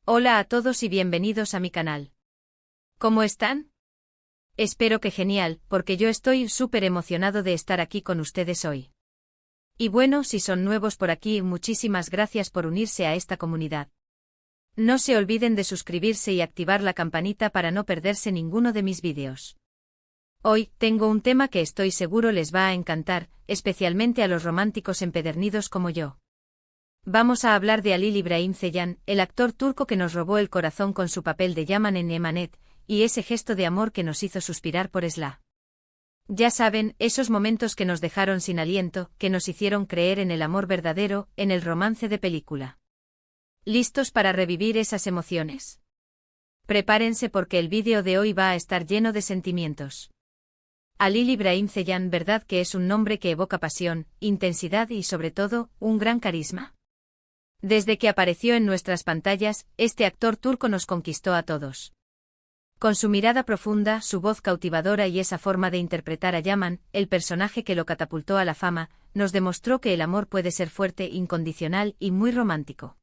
Hola a todos y bienvenidos a mi canal. ¿Cómo están? Espero que genial, porque yo estoy súper emocionado de estar aquí con ustedes hoy. Y bueno, si son nuevos por aquí, muchísimas gracias por unirse a esta comunidad. No se olviden de suscribirse y activar la campanita para no perderse ninguno de mis vídeos. Hoy, tengo un tema que estoy seguro les va a encantar, especialmente a los románticos empedernidos como yo. Vamos a hablar de Halil İbrahim Ceylan, el actor turco que nos robó el corazón con su papel de Yaman en Emanet, y ese gesto de amor que nos hizo suspirar por Esla. Ya saben, esos momentos que nos dejaron sin aliento, que nos hicieron creer en el amor verdadero, en el romance de película. ¿Listos para revivir esas emociones? Prepárense porque el vídeo de hoy va a estar lleno de sentimientos. Halil İbrahim Ceylan, verdad que es un nombre que evoca pasión, intensidad y sobre todo, un gran carisma. Desde que apareció en nuestras pantallas, este actor turco nos conquistó a todos. Con su mirada profunda, su voz cautivadora y esa forma de interpretar a Yaman, el personaje que lo catapultó a la fama, nos demostró que el amor puede ser fuerte, incondicional y muy romántico.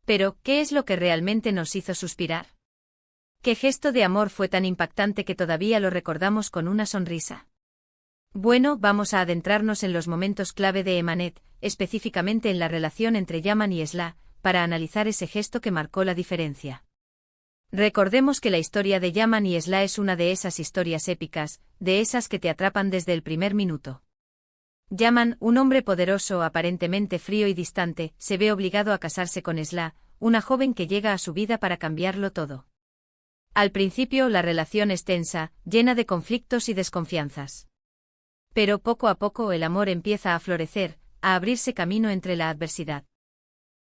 Pero, ¿qué es lo que realmente nos hizo suspirar? ¿Qué gesto de amor fue tan impactante que todavía lo recordamos con una sonrisa? Bueno, vamos a adentrarnos en los momentos clave de Emanet, específicamente en la relación entre Yaman y Esla, para analizar ese gesto que marcó la diferencia. Recordemos que la historia de Yaman y Esla es una de esas historias épicas, de esas que te atrapan desde el primer minuto. Yaman, un hombre poderoso, aparentemente frío y distante, se ve obligado a casarse con Esla, una joven que llega a su vida para cambiarlo todo. Al principio la relación es tensa, llena de conflictos y desconfianzas. Pero poco a poco el amor empieza a florecer, a abrirse camino entre la adversidad.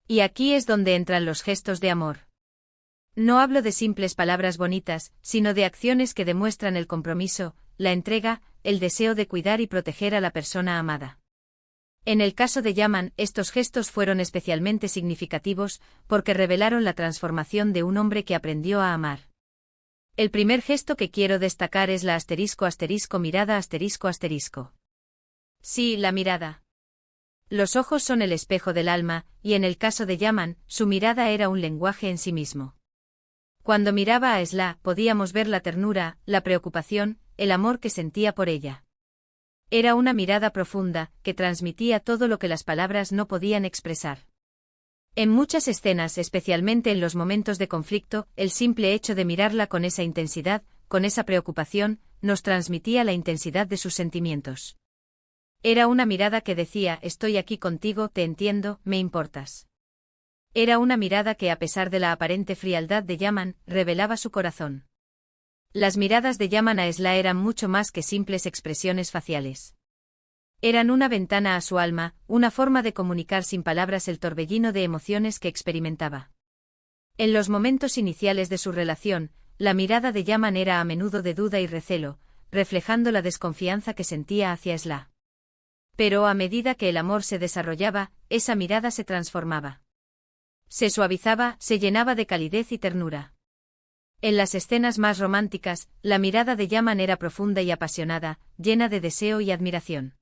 Y aquí es donde entran los gestos de amor. No hablo de simples palabras bonitas, sino de acciones que demuestran el compromiso, la entrega, el deseo de cuidar y proteger a la persona amada. En el caso de Yaman, estos gestos fueron especialmente significativos, porque revelaron la transformación de un hombre que aprendió a amar. El primer gesto que quiero destacar es la mirada. Sí, la mirada. Los ojos son el espejo del alma, y en el caso de Yaman, su mirada era un lenguaje en sí mismo. Cuando miraba a Esla, podíamos ver la ternura, la preocupación, el amor que sentía por ella. Era una mirada profunda, que transmitía todo lo que las palabras no podían expresar. En muchas escenas, especialmente en los momentos de conflicto, el simple hecho de mirarla con esa intensidad, con esa preocupación, nos transmitía la intensidad de sus sentimientos. Era una mirada que decía, estoy aquí contigo, te entiendo, me importas. Era una mirada que, a pesar de la aparente frialdad de Yaman, revelaba su corazón. Las miradas de Yaman a Esla eran mucho más que simples expresiones faciales. Eran una ventana a su alma, una forma de comunicar sin palabras el torbellino de emociones que experimentaba. En los momentos iniciales de su relación, la mirada de Yaman era a menudo de duda y recelo, reflejando la desconfianza que sentía hacia Esla. Pero a medida que el amor se desarrollaba, esa mirada se transformaba. Se suavizaba, se llenaba de calidez y ternura. En las escenas más románticas, la mirada de Yaman era profunda y apasionada, llena de deseo y admiración.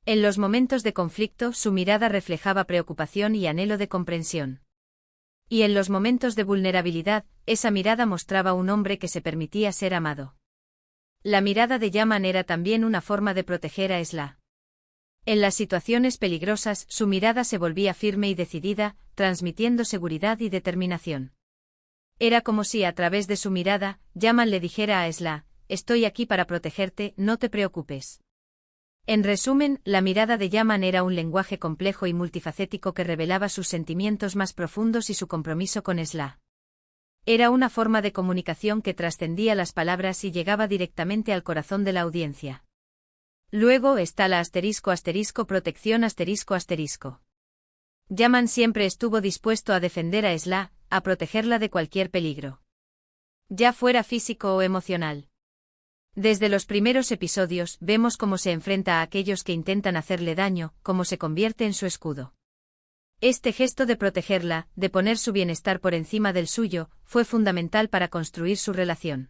En los momentos de conflicto, su mirada reflejaba preocupación y anhelo de comprensión. Y en los momentos de vulnerabilidad, esa mirada mostraba un hombre que se permitía ser amado. La mirada de Yaman era también una forma de proteger a Esla. En las situaciones peligrosas, su mirada se volvía firme y decidida, transmitiendo seguridad y determinación. Era como si a través de su mirada, Yaman le dijera a Esla, estoy aquí para protegerte, no te preocupes. En resumen, la mirada de Yaman era un lenguaje complejo y multifacético que revelaba sus sentimientos más profundos y su compromiso con Esla. Era una forma de comunicación que trascendía las palabras y llegaba directamente al corazón de la audiencia. Luego está la protección. Yaman siempre estuvo dispuesto a defender a Esla, a protegerla de cualquier peligro. Ya fuera físico o emocional. Desde los primeros episodios vemos cómo se enfrenta a aquellos que intentan hacerle daño, cómo se convierte en su escudo. Este gesto de protegerla, de poner su bienestar por encima del suyo, fue fundamental para construir su relación.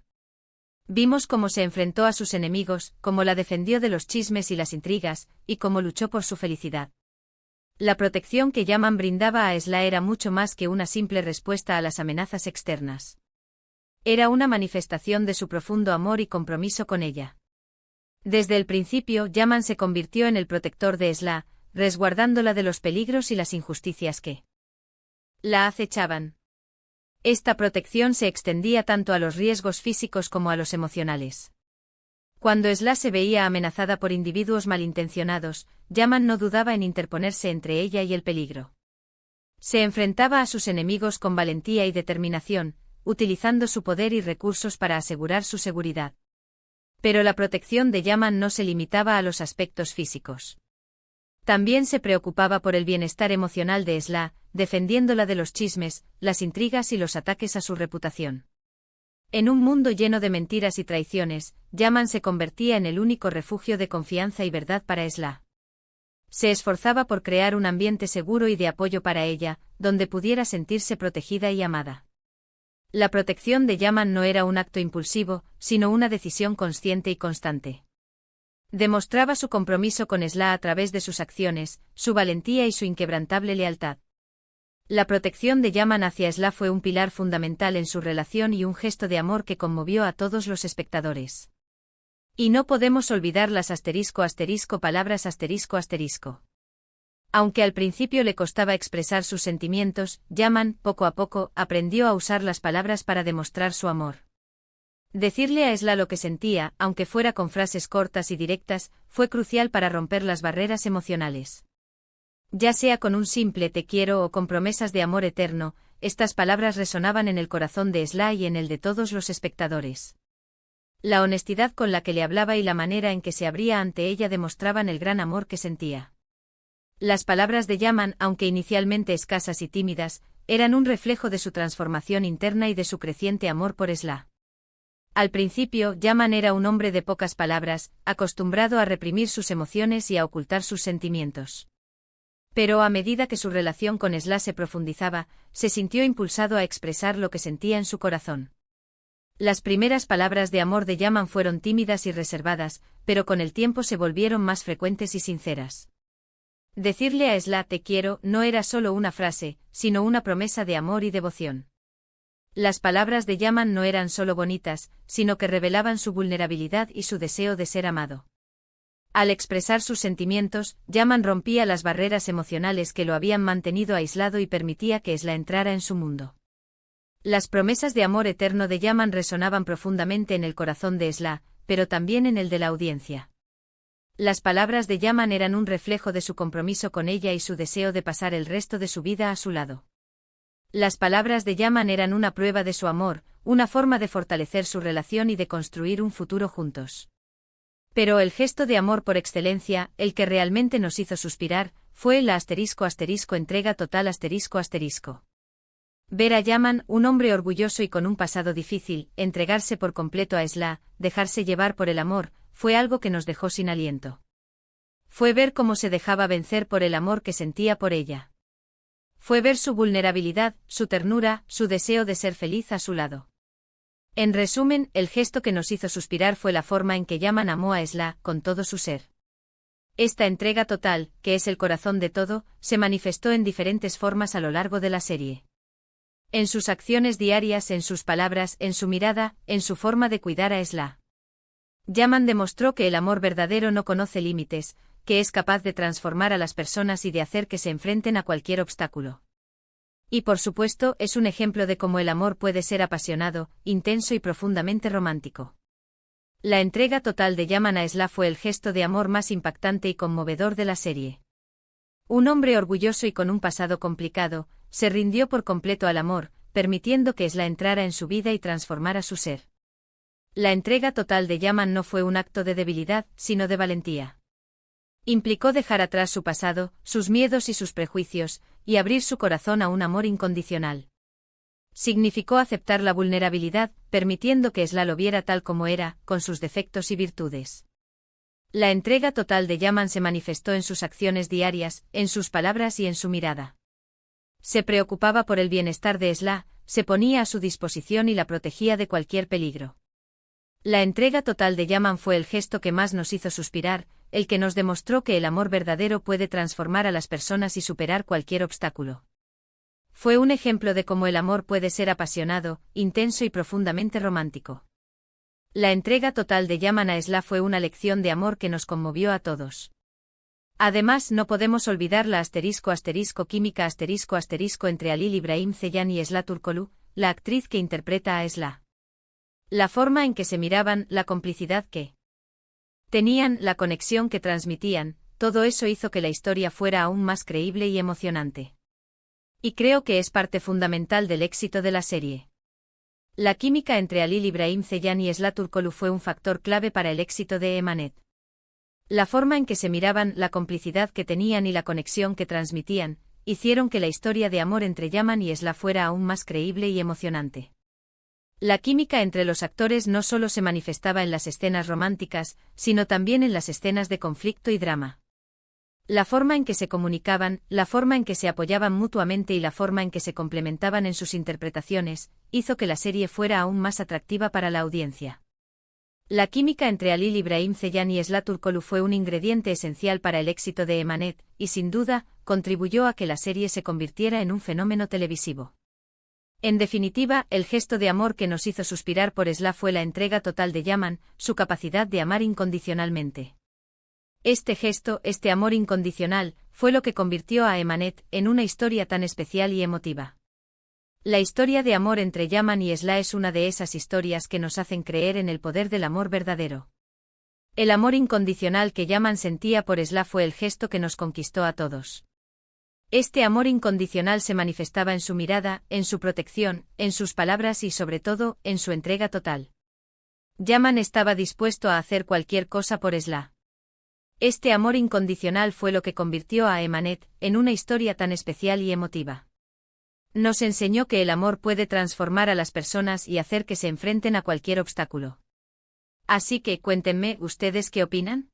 Vimos cómo se enfrentó a sus enemigos, cómo la defendió de los chismes y las intrigas, y cómo luchó por su felicidad. La protección que Yaman brindaba a Esla era mucho más que una simple respuesta a las amenazas externas. Era una manifestación de su profundo amor y compromiso con ella. Desde el principio, Yaman se convirtió en el protector de Esla, resguardándola de los peligros y las injusticias que la acechaban. Esta protección se extendía tanto a los riesgos físicos como a los emocionales. Cuando Esla se veía amenazada por individuos malintencionados, Yaman no dudaba en interponerse entre ella y el peligro. Se enfrentaba a sus enemigos con valentía y determinación, utilizando su poder y recursos para asegurar su seguridad. Pero la protección de Yaman no se limitaba a los aspectos físicos. También se preocupaba por el bienestar emocional de Esla, defendiéndola de los chismes, las intrigas y los ataques a su reputación. En un mundo lleno de mentiras y traiciones, Yaman se convertía en el único refugio de confianza y verdad para Esla. Se esforzaba por crear un ambiente seguro y de apoyo para ella, donde pudiera sentirse protegida y amada. La protección de Yaman no era un acto impulsivo, sino una decisión consciente y constante. Demostraba su compromiso con Esla a través de sus acciones, su valentía y su inquebrantable lealtad. La protección de Yaman hacia Esla fue un pilar fundamental en su relación y un gesto de amor que conmovió a todos los espectadores. Y no podemos olvidar las palabras ***. Aunque al principio le costaba expresar sus sentimientos, Yaman, poco a poco, aprendió a usar las palabras para demostrar su amor. Decirle a Esla lo que sentía, aunque fuera con frases cortas y directas, fue crucial para romper las barreras emocionales. Ya sea con un simple te quiero o con promesas de amor eterno, estas palabras resonaban en el corazón de Esla y en el de todos los espectadores. La honestidad con la que le hablaba y la manera en que se abría ante ella demostraban el gran amor que sentía. Las palabras de Yaman, aunque inicialmente escasas y tímidas, eran un reflejo de su transformación interna y de su creciente amor por Esla. Al principio, Yaman era un hombre de pocas palabras, acostumbrado a reprimir sus emociones y a ocultar sus sentimientos. Pero a medida que su relación con Esla se profundizaba, se sintió impulsado a expresar lo que sentía en su corazón. Las primeras palabras de amor de Yaman fueron tímidas y reservadas, pero con el tiempo se volvieron más frecuentes y sinceras. Decirle a Esla te quiero no era solo una frase, sino una promesa de amor y devoción. Las palabras de Yaman no eran solo bonitas, sino que revelaban su vulnerabilidad y su deseo de ser amado. Al expresar sus sentimientos, Yaman rompía las barreras emocionales que lo habían mantenido aislado y permitía que Esla entrara en su mundo. Las promesas de amor eterno de Yaman resonaban profundamente en el corazón de Esla, pero también en el de la audiencia. Las palabras de Yaman eran un reflejo de su compromiso con ella y su deseo de pasar el resto de su vida a su lado. Las palabras de Yaman eran una prueba de su amor, una forma de fortalecer su relación y de construir un futuro juntos. Pero el gesto de amor por excelencia, el que realmente nos hizo suspirar, fue la ***entrega total ***. Ver a Yaman, un hombre orgulloso y con un pasado difícil, entregarse por completo a Esla, dejarse llevar por el amor, fue algo que nos dejó sin aliento. Fue ver cómo se dejaba vencer por el amor que sentía por ella. Fue ver su vulnerabilidad, su ternura, su deseo de ser feliz a su lado. En resumen, el gesto que nos hizo suspirar fue la forma en que Yaman amó a Esla, con todo su ser. Esta entrega total, que es el corazón de todo, se manifestó en diferentes formas a lo largo de la serie. En sus acciones diarias, en sus palabras, en su mirada, en su forma de cuidar a Esla. Yaman demostró que el amor verdadero no conoce límites, que es capaz de transformar a las personas y de hacer que se enfrenten a cualquier obstáculo. Y por supuesto, es un ejemplo de cómo el amor puede ser apasionado, intenso y profundamente romántico. La entrega total de Yaman a Esla fue el gesto de amor más impactante y conmovedor de la serie. Un hombre orgulloso y con un pasado complicado, se rindió por completo al amor, permitiendo que Esla entrara en su vida y transformara su ser. La entrega total de Yaman no fue un acto de debilidad, sino de valentía. Implicó dejar atrás su pasado, sus miedos y sus prejuicios, y abrir su corazón a un amor incondicional. Significó aceptar la vulnerabilidad, permitiendo que Esla lo viera tal como era, con sus defectos y virtudes. La entrega total de Yaman se manifestó en sus acciones diarias, en sus palabras y en su mirada. Se preocupaba por el bienestar de Esla, se ponía a su disposición y la protegía de cualquier peligro. La entrega total de Yaman fue el gesto que más nos hizo suspirar, el que nos demostró que el amor verdadero puede transformar a las personas y superar cualquier obstáculo. Fue un ejemplo de cómo el amor puede ser apasionado, intenso y profundamente romántico. La entrega total de Yaman a Esla fue una lección de amor que nos conmovió a todos. Además, no podemos olvidar la química entre Halil Ibrahim Ceylan y Esla Turkoglu, la actriz que interpreta a Esla. La forma en que se miraban, la complicidad que tenían, la conexión que transmitían, todo eso hizo que la historia fuera aún más creíble y emocionante. Y creo que es parte fundamental del éxito de la serie. La química entre Halil Ibrahim Ceylan y Esla Turkoglu fue un factor clave para el éxito de Emanet. La forma en que se miraban, la complicidad que tenían y la conexión que transmitían, hicieron que la historia de amor entre Yaman y Esla fuera aún más creíble y emocionante. La química entre los actores no solo se manifestaba en las escenas románticas, sino también en las escenas de conflicto y drama. La forma en que se comunicaban, la forma en que se apoyaban mutuamente y la forma en que se complementaban en sus interpretaciones, hizo que la serie fuera aún más atractiva para la audiencia. La química entre Halil Ibrahim Ceylan y Esla Turkoglu fue un ingrediente esencial para el éxito de Emanet, y sin duda, contribuyó a que la serie se convirtiera en un fenómeno televisivo. En definitiva, el gesto de amor que nos hizo suspirar por Esla fue la entrega total de Yaman, su capacidad de amar incondicionalmente. Este gesto, este amor incondicional, fue lo que convirtió a Emanet en una historia tan especial y emotiva. La historia de amor entre Yaman y Esla es una de esas historias que nos hacen creer en el poder del amor verdadero. El amor incondicional que Yaman sentía por Esla fue el gesto que nos conquistó a todos. Este amor incondicional se manifestaba en su mirada, en su protección, en sus palabras y sobre todo, en su entrega total. Yaman estaba dispuesto a hacer cualquier cosa por Esla. Este amor incondicional fue lo que convirtió a Emanet en una historia tan especial y emotiva. Nos enseñó que el amor puede transformar a las personas y hacer que se enfrenten a cualquier obstáculo. Así que cuéntenme, ¿ustedes qué opinan?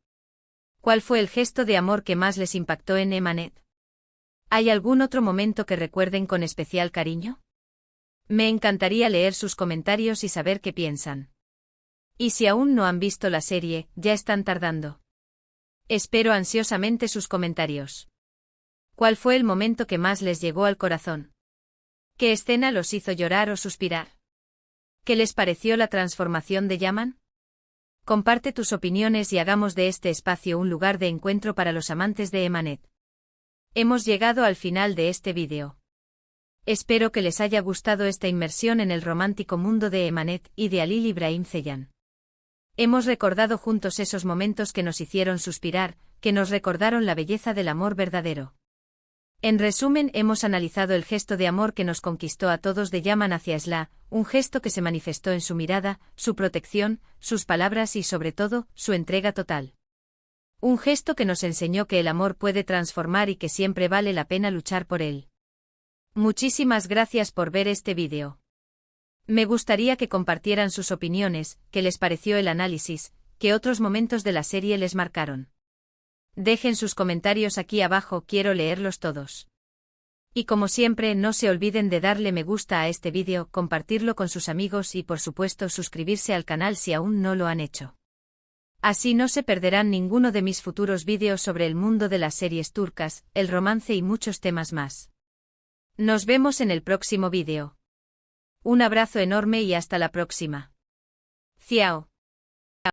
¿Cuál fue el gesto de amor que más les impactó en Emanet? ¿Hay algún otro momento que recuerden con especial cariño? Me encantaría leer sus comentarios y saber qué piensan. Y si aún no han visto la serie, ya están tardando. Espero ansiosamente sus comentarios. ¿Cuál fue el momento que más les llegó al corazón? ¿Qué escena los hizo llorar o suspirar? ¿Qué les pareció la transformación de Yaman? Comparte tus opiniones y hagamos de este espacio un lugar de encuentro para los amantes de Emanet. Hemos llegado al final de este vídeo. Espero que les haya gustado esta inmersión en el romántico mundo de Emanet y de Halil Ibrahim Ceylan. Hemos recordado juntos esos momentos que nos hicieron suspirar, que nos recordaron la belleza del amor verdadero. En resumen, hemos analizado el gesto de amor que nos conquistó a todos de Yaman hacia Esla, un gesto que se manifestó en su mirada, su protección, sus palabras y sobre todo, su entrega total. Un gesto que nos enseñó que el amor puede transformar y que siempre vale la pena luchar por él. Muchísimas gracias por ver este vídeo. Me gustaría que compartieran sus opiniones, qué les pareció el análisis, qué otros momentos de la serie les marcaron. Dejen sus comentarios aquí abajo, quiero leerlos todos. Y como siempre, no se olviden de darle me gusta a este vídeo, compartirlo con sus amigos y por supuesto suscribirse al canal si aún no lo han hecho. Así no se perderán ninguno de mis futuros vídeos sobre el mundo de las series turcas, el romance y muchos temas más. Nos vemos en el próximo vídeo. Un abrazo enorme y hasta la próxima. Ciao.